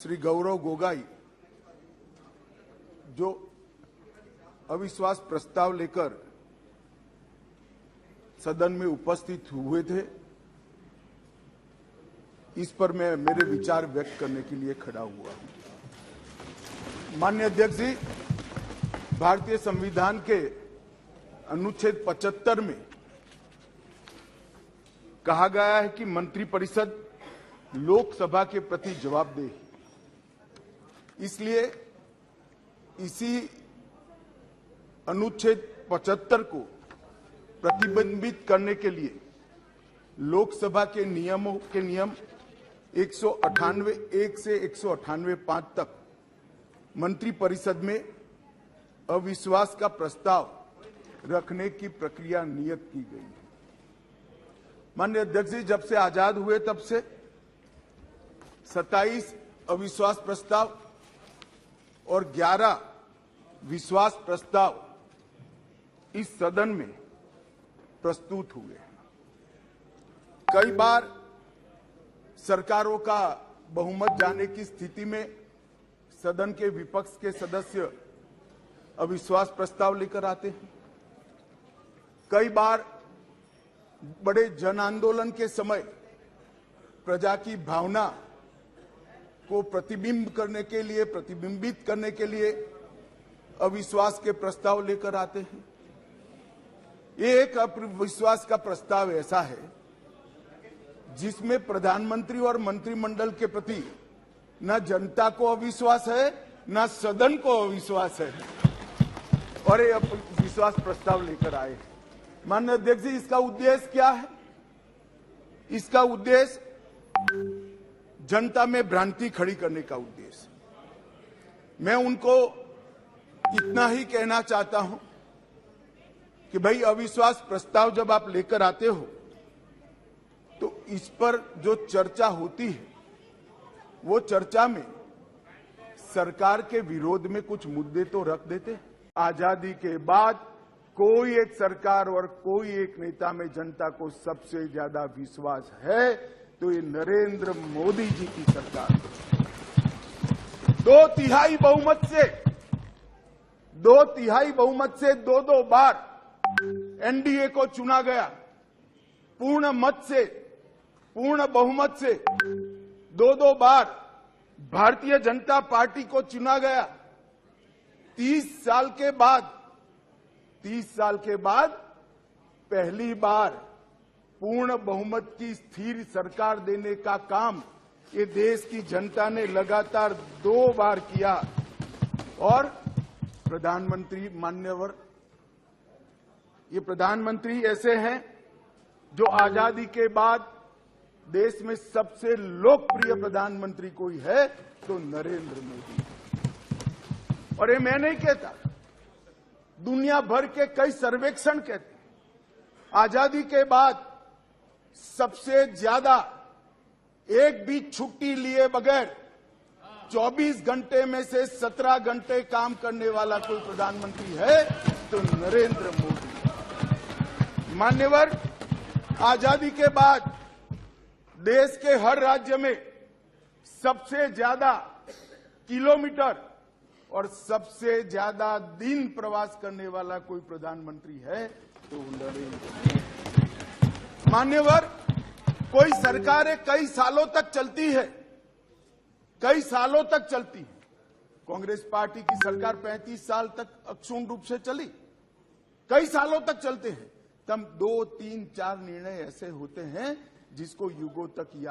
श्री गौरव गोगाई जो अविश्वास प्रस्ताव लेकर सदन में उपस्थित हुए थे, इस पर मैं मेरे विचार व्यक्त करने के लिए खड़ा हुआ हूं। माननीय अध्यक्ष जी, भारतीय संविधान के अनुच्छेद 75 में कहा गया है कि मंत्रिपरिषद लोकसभा के प्रति जवाबदेह है। इसलिए इसी अनुच्छेद 75 को प्रतिबंधित करने के लिए लोकसभा के नियम 198(1) से 198(5) तक मंत्रिपरिषद में अविश्वास का प्रस्ताव रखने की प्रक्रिया नियत की गई है। माननीय अध्यक्ष जी, जब से आजाद हुए तब से 27 अविश्वास प्रस्ताव और 11 विश्वास प्रस्ताव इस सदन में प्रस्तुत हुए। कई बार सरकारों का बहुमत जाने की स्थिति में सदन के विपक्ष के सदस्य अविश्वास प्रस्ताव लेकर आते हैं। कई बार बड़े जन आंदोलन के समय प्रजा की भावना को प्रतिबिंबित करने के लिए अविश्वास के प्रस्ताव लेकर आते हैं। ये एक अविश्वास का प्रस्ताव ऐसा है जिसमें प्रधानमंत्री और मंत्रिमंडल के प्रति न जनता को अविश्वास है, न सदन को अविश्वास है, और ये अविश्वास प्रस्ताव लेकर आए। माननीय अध्यक्ष जी, इसका उद्देश्य क्या है? इसका उद्देश्य जनता में भ्रांति खड़ी करने का उद्देश्य। मैं उनको इतना ही कहना चाहता हूं कि भाई, अविश्वास प्रस्ताव जब आप लेकर आते हो तो इस पर जो चर्चा होती है वो चर्चा में सरकार के विरोध में कुछ मुद्दे तो रख देते हैं। आजादी के बाद कोई एक सरकार और कोई एक नेता में जनता को सबसे ज्यादा विश्वास है तो ये नरेंद्र मोदी जी की सरकार। 2/3 बहुमत से दो बार एनडीए को चुना गया। पूर्ण बहुमत से दो बार भारतीय जनता पार्टी को चुना गया। 30 साल के बाद पहली बार पूर्ण बहुमत की स्थिर सरकार देने का काम ये देश की जनता ने लगातार 2 बार किया। और प्रधानमंत्री मान्यवर, ये प्रधानमंत्री ऐसे हैं जो आजादी के बाद देश में सबसे लोकप्रिय प्रधानमंत्री कोई है तो नरेंद्र मोदी। और ये मैं नहीं कहता, दुनिया भर के कई सर्वेक्षण कहते हैं आजादी के बाद सबसे ज्यादा एक भी छुट्टी लिए बगैर 24 घंटे में से 17 घंटे काम करने वाला कोई प्रधानमंत्री है तो नरेंद्र मोदी। मान्यवर, आजादी के बाद देश के हर राज्य में सबसे ज्यादा किलोमीटर और सबसे ज्यादा दिन प्रवास करने वाला कोई प्रधानमंत्री है तो नरेंद्र मोदी। मान्यवर, कोई सरकारें कई सालों तक चलती है। कांग्रेस पार्टी की सरकार 35 साल तक अक्षुण्ण रूप से चली। कई सालों तक चलते हैं, तब 2, 3, 4 निर्णय ऐसे होते हैं जिसको युगों तक याद